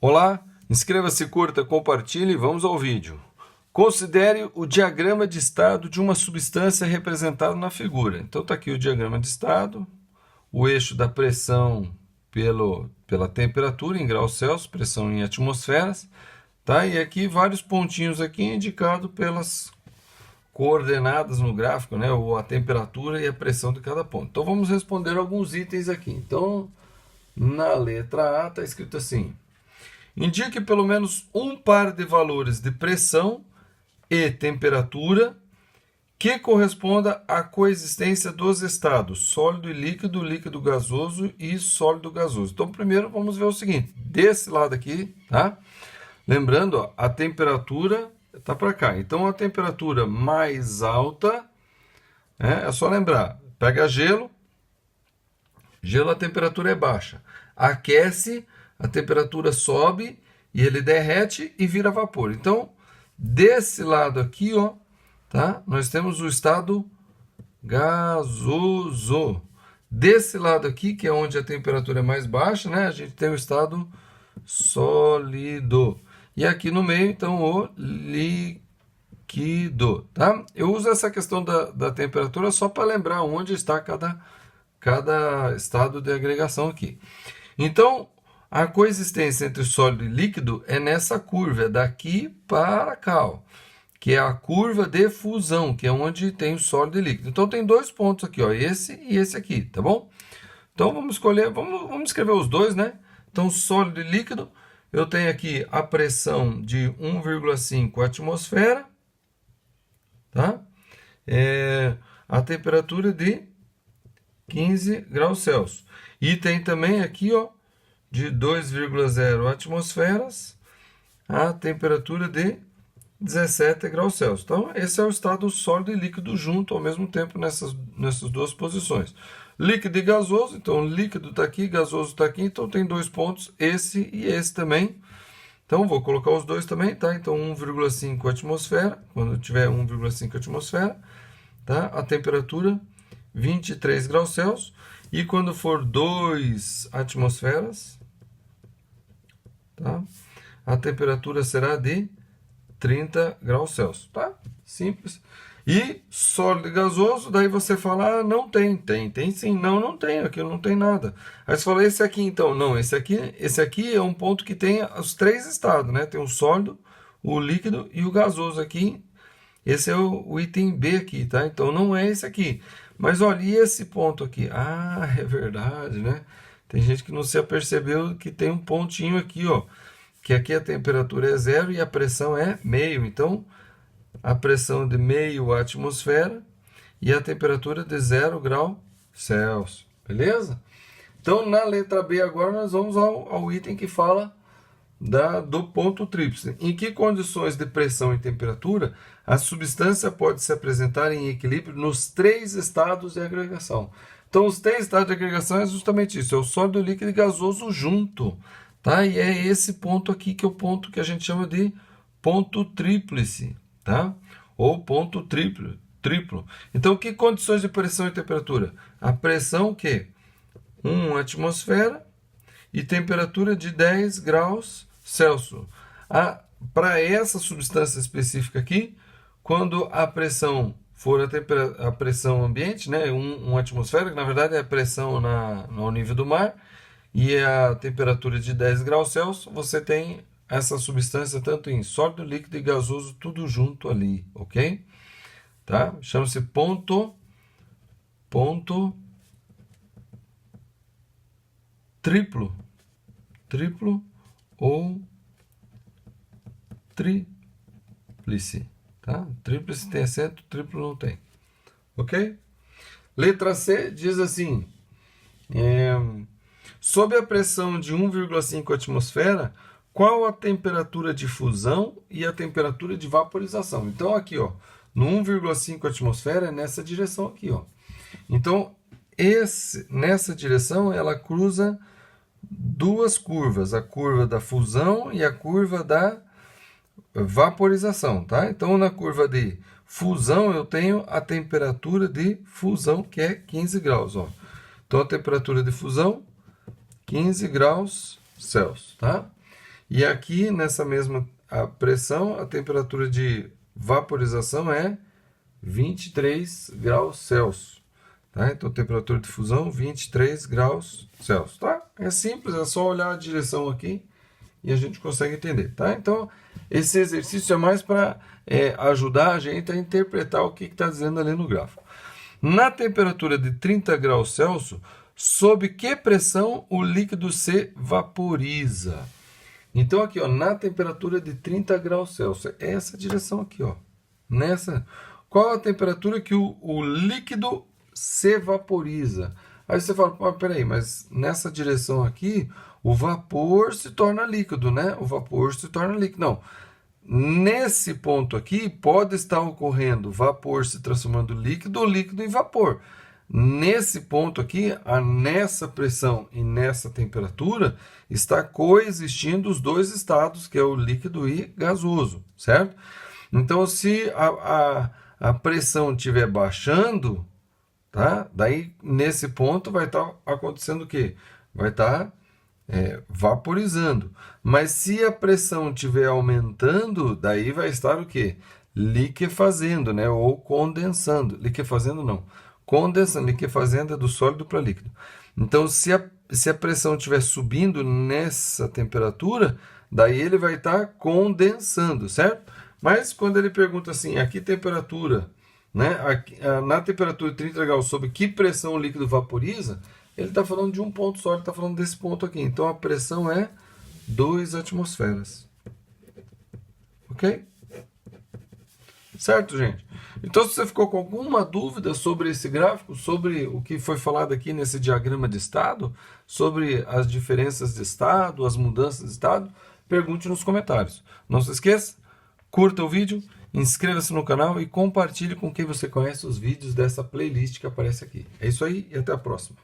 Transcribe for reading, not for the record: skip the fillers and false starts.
Olá, inscreva-se, curta, compartilhe e vamos ao vídeo. Considere o diagrama de estado de uma substância representado na figura. Então está aqui o diagrama de estado, o eixo da pressão pela temperatura em graus Celsius, pressão em atmosferas, tá? E aqui vários pontinhos aqui indicados pelas coordenadas no gráfico, né? Ou a temperatura e a pressão de cada ponto. Então vamos responder alguns itens aqui. Então, na letra A está escrito assim: indique pelo menos um par de valores de pressão e temperatura que corresponda à coexistência dos estados sólido e líquido, líquido gasoso e sólido gasoso. Então, primeiro vamos ver o seguinte, desse lado aqui, tá? Lembrando, ó, a temperatura está para cá. Então, a temperatura mais alta, é só lembrar, pega gelo, a temperatura é baixa. Aquece, a temperatura sobe e ele derrete e vira vapor. Então, desse lado aqui, ó, tá? Nós temos o estado gasoso. Desse lado aqui, que é onde a temperatura é mais baixa, né? A gente tem o estado sólido. E aqui no meio, então, o líquido, tá? Eu uso essa questão da temperatura só para lembrar onde está cada estado de agregação aqui. Então, a coexistência entre sólido e líquido é nessa curva, é daqui para cá, ó, que é a curva de fusão, que é onde tem o sólido e líquido. Então, tem dois pontos aqui, ó, esse e esse aqui, tá bom? Então, vamos escolher, vamos escrever os dois, né? Então, sólido e líquido, eu tenho aqui a pressão de 1,5 atmosfera, tá? A temperatura de 15 graus Celsius. E tem também aqui, ó, de 2,0 atmosferas, a temperatura de 17 graus Celsius. Então, esse é o estado sólido e líquido junto ao mesmo tempo nessas duas posições. Líquido e gasoso, então líquido está aqui, gasoso está aqui, então tem dois pontos, esse e esse também. Então, vou colocar os dois também, tá? Então, 1,5 atmosfera, quando tiver 1,5 atmosfera, tá? A temperatura 23 graus Celsius. E quando for 2 atmosferas, tá? A temperatura será de 30 graus Celsius, tá? Simples. E sólido e gasoso, daí você fala, ah, não tem sim, não tem, aqui não tem nada. Aí você fala, esse aqui então, não, esse aqui é um ponto que tem os três estados, né? Tem o sólido, o líquido e o gasoso aqui. Esse é o item B aqui, tá? Então não é esse aqui. Mas olha, e esse ponto aqui? Ah, é verdade, né? Tem gente que não se apercebeu que tem um pontinho aqui, ó. Que aqui a temperatura é 0 e a pressão é meio. Então, a pressão de meio atmosfera e a temperatura de 0 grau Celsius. Beleza? Então, na letra B agora, nós vamos ao item que fala do ponto tríplice. Em que condições de pressão e temperatura a substância pode se apresentar em equilíbrio nos três estados de agregação? Então, os três estados de agregação é justamente isso, é o sólido, líquido e gasoso junto, tá? E é esse ponto aqui que é o ponto que a gente chama de ponto tríplice, tá? Ou ponto triplo. Então, que condições de pressão e temperatura? A pressão o quê? 1 atmosfera e temperatura de 10 graus Celsius. Para essa substância específica aqui, quando a pressão for a pressão ambiente, né, 1 atmosfera, que na verdade é a pressão no nível do mar, e a temperatura de 10 graus Celsius, você tem essa substância tanto em sólido, líquido e gasoso, tudo junto ali, ok? Tá? Chama-se ponto triplo ou tríplice, tá? Tríplice tem acento, triplo não tem, ok? Letra C diz assim, sob a pressão de 1,5 atmosfera, qual a temperatura de fusão e a temperatura de vaporização? Então, aqui, ó, no 1,5 atmosfera é nessa direção aqui, ó. Então, nessa direção, ela cruza duas curvas, a curva da fusão e a curva da vaporização, tá? Então, na curva de fusão, eu tenho a temperatura de fusão, que é 15 graus, ó. Então, a temperatura de fusão, 15 graus Celsius, tá? E aqui, nessa mesma pressão, a temperatura de vaporização é 23 graus Celsius. Tá? Então, temperatura de fusão, 23 graus Celsius. Tá? É simples, é só olhar a direção aqui e a gente consegue entender. Tá? Então, esse exercício é mais para ajudar a gente a interpretar o que está dizendo ali no gráfico. Na temperatura de 30 graus Celsius, sob que pressão o líquido se vaporiza? Então, aqui, ó, na temperatura de 30 graus Celsius, é essa direção aqui, ó. Nessa, qual a temperatura que o líquido se vaporiza? Aí você fala, peraí, mas nessa direção aqui, o vapor se torna líquido, né? O vapor se torna líquido. Não. Nesse ponto aqui, pode estar ocorrendo vapor se transformando em líquido ou líquido em vapor. Nesse ponto aqui, nessa pressão e nessa temperatura, está coexistindo os dois estados, que é o líquido e gasoso, certo? Então, se a pressão estiver baixando, tá? Daí, nesse ponto, vai estar acontecendo o quê? Vai estar vaporizando. Mas se a pressão estiver aumentando, daí vai estar o quê? Liquefazendo, né? Ou condensando. Liquefazendo não. Condensando. Liquefazendo é do sólido para líquido. Então, se a pressão estiver subindo nessa temperatura, daí ele vai estar condensando, certo? Mas quando ele pergunta assim, a que temperatura, né? Na temperatura de 30 graus, sob que pressão o líquido vaporiza, ele está falando de um ponto só, ele está falando desse ponto aqui. Então, a pressão é 2 atmosferas. Ok? Certo, gente? Então, se você ficou com alguma dúvida sobre esse gráfico, sobre o que foi falado aqui nesse diagrama de estado, sobre as diferenças de estado, as mudanças de estado, pergunte nos comentários. Não se esqueça, curta o vídeo, inscreva-se no canal e compartilhe com quem você conhece os vídeos dessa playlist que aparece aqui. É isso aí e até a próxima.